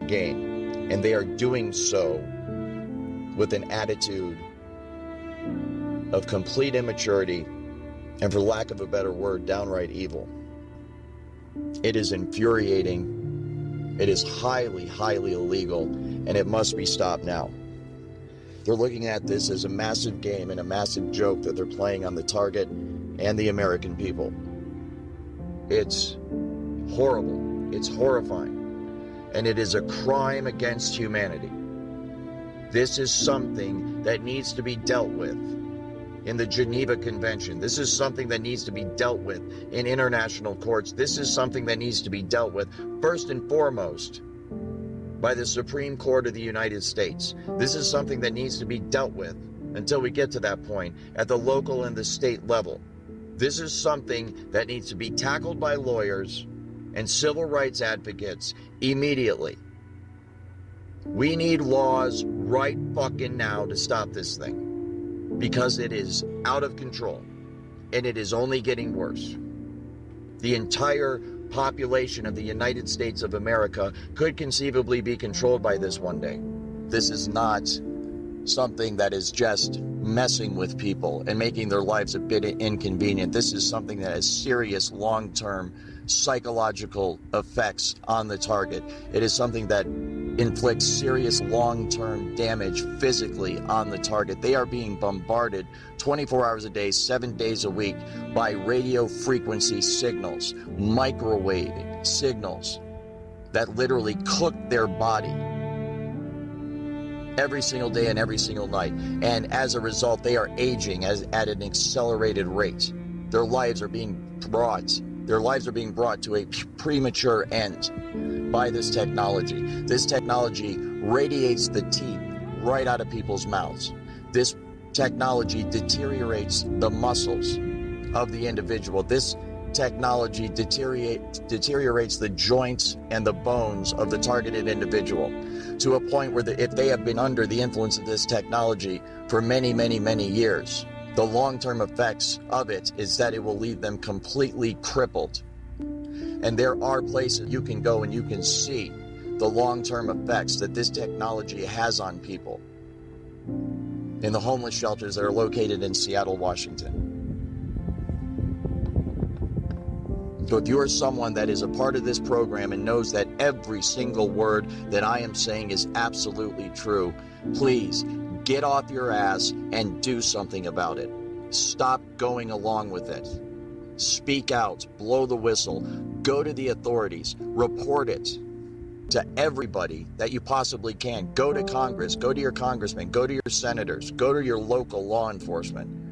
gain. And they are doing so with an attitude of complete immaturity and, for lack of a better word, downright evil. It is infuriating. It is highly, highly illegal, and it must be stopped now. They're looking at this as a massive game and a massive joke that they're playing on the target and the American people. It's horrible. It's horrifying. And it is a crime against humanity. This is something that needs to be dealt with in the Geneva Convention. This is something that needs to be dealt with in international courts. This is something that needs to be dealt with first and foremost by the Supreme Court of the United States. This is something that needs to be dealt with until we get to that point at the local and the state level. This is something that needs to be tackled by lawyers and civil rights advocates immediately. We need laws right fucking now to stop this thing, because it is out of control and it is only getting worse. The entire population of the United States of America could conceivably be controlled by this one day. This is not something that is just messing with people and making their lives a bit inconvenient. This is something that has serious long-term psychological effects on the target. It is something that inflicts serious long-term damage physically on the target. They are being bombarded 24 hours a day, 7 days a week by radio frequency signals, microwave signals that literally cook their body every single day and every single night. And as a result, they are aging at an accelerated rate. Their lives are being brought to a premature end by this technology. This technology radiates the teeth right out of people's mouths. This technology deteriorates the muscles of the individual. This technology deteriorates the joints and the bones of the targeted individual to a point where if they have been under the influence of this technology for many, many, many years, the long-term effects of it is that it will leave them completely crippled. And there are places you can go and you can see the long-term effects that this technology has on people in the homeless shelters that are located in Seattle, Washington. So if you are someone that is a part of this program and knows that every single word that I am saying is absolutely true, please get off your ass and do something about it. Stop going along with it. Speak out, blow the whistle, go to the authorities, report it to everybody that you possibly can. Go to Congress, go to your congressmen, go to your senators, go to your local law enforcement.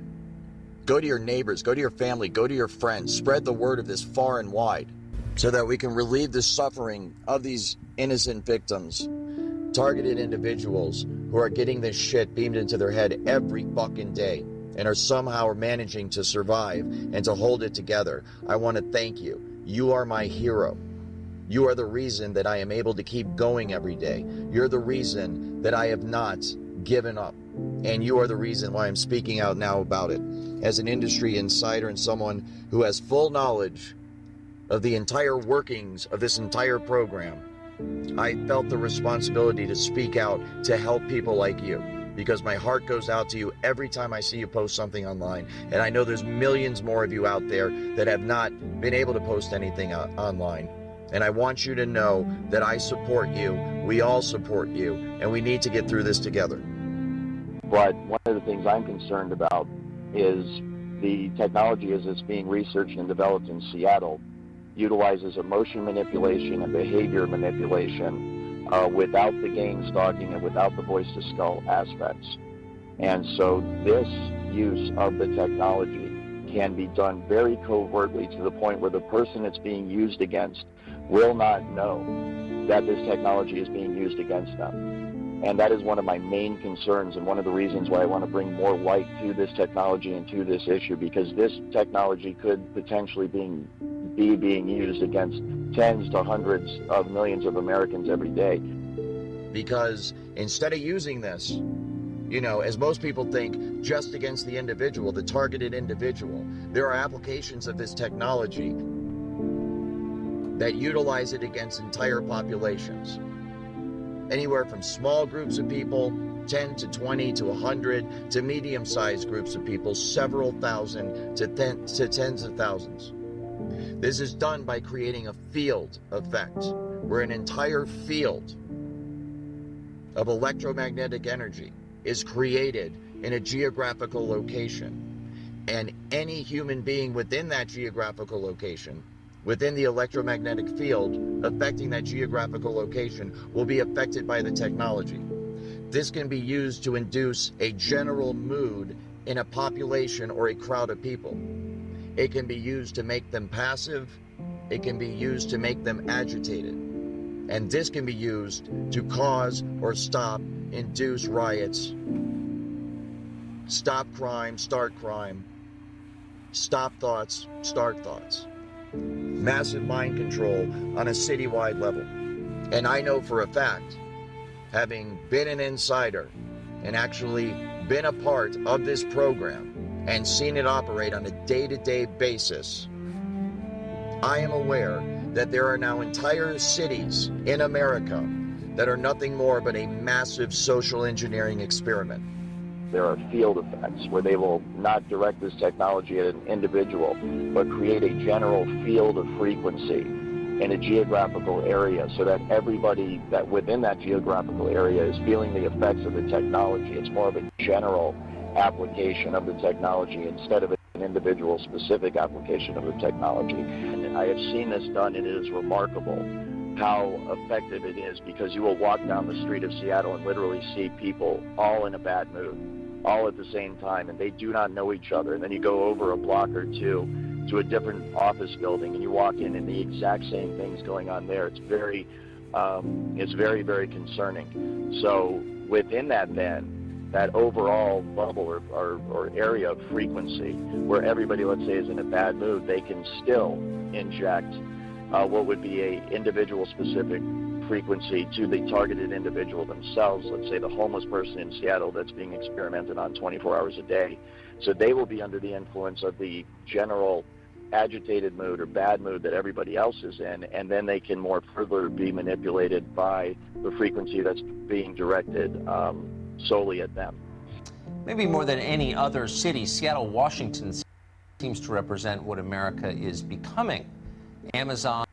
Go to your neighbors, go to your family, go to your friends. Spread the word of this far and wide so that we can relieve the suffering of these innocent victims, targeted individuals who are getting this shit beamed into their head every fucking day and are somehow managing to survive and to hold it together. I want to thank you. You are my hero. You are the reason that I am able to keep going every day. You're the reason that I have not given up. And you are the reason why I'm speaking out now about it. As an industry insider and someone who has full knowledge of the entire workings of this entire program, I felt the responsibility to speak out to help people like you, because my heart goes out to you every time I see you post something online. And I know there's millions more of you out there that have not been able to post anything online. And I want you to know that I support you, we all support you, and we need to get through this together. But one of the things I'm concerned about is the technology as it's being researched and developed in Seattle utilizes emotion manipulation and behavior manipulation without the game stalking and without the voice-to-skull aspects. And so this use of the technology can be done very covertly to the point where the person it's being used against will not know that this technology is being used against them. And that is one of my main concerns and one of the reasons why I want to bring more light to this technology and to this issue, because this technology could potentially be being used against tens to hundreds of millions of Americans every day. Because instead of using this, as most people think, just against the individual, the targeted individual, there are applications of this technology that utilize it against entire populations. anywhere from small groups of people, 10 to 20 to 100, to medium-sized groups of people, several thousand to tens of thousands. This is done by creating a field effect, where an entire field of electromagnetic energy is created in a geographical location. And any human being within that geographical location, within the electromagnetic field affecting that geographical location, will be affected by the technology. This can be used to induce a general mood in a population or a crowd of people. It can be used to make them passive. It can be used to make them agitated. And this can be used to cause or stop, induce riots, stop crime, start crime, stop thoughts, start thoughts. Massive mind control on a citywide level. And I know for a fact, having been an insider and actually been a part of this program and seen it operate on a day-to-day basis, I am aware that there are now entire cities in America that are nothing more but a massive social engineering experiment. There are field effects where they will not direct this technology at an individual, but create a general field of frequency in a geographical area so that everybody that within that geographical area is feeling the effects of the technology. It's more of a general application of the technology instead of an individual specific application of the technology. And I have seen this done, and it is remarkable how effective it is, because you will walk down the street of Seattle and literally see people all in a bad mood, all at the same time, and they do not know each other. And then you go over a block or two to a different office building, and you walk in, and the exact same thing's going on there. It's very, very concerning. So within that, then, that overall bubble or area of frequency where everybody, let's say, is in a bad mood, they can still inject what would be a individual specific frequency to the targeted individual themselves. Let's say the homeless person in Seattle that's being experimented on 24 hours a day. So they will be under the influence of the general agitated mood or bad mood that everybody else is in, and then they can more further be manipulated by the frequency that's being directed solely at them. Maybe more than any other city, Seattle, Washington seems to represent what America is becoming. Amazon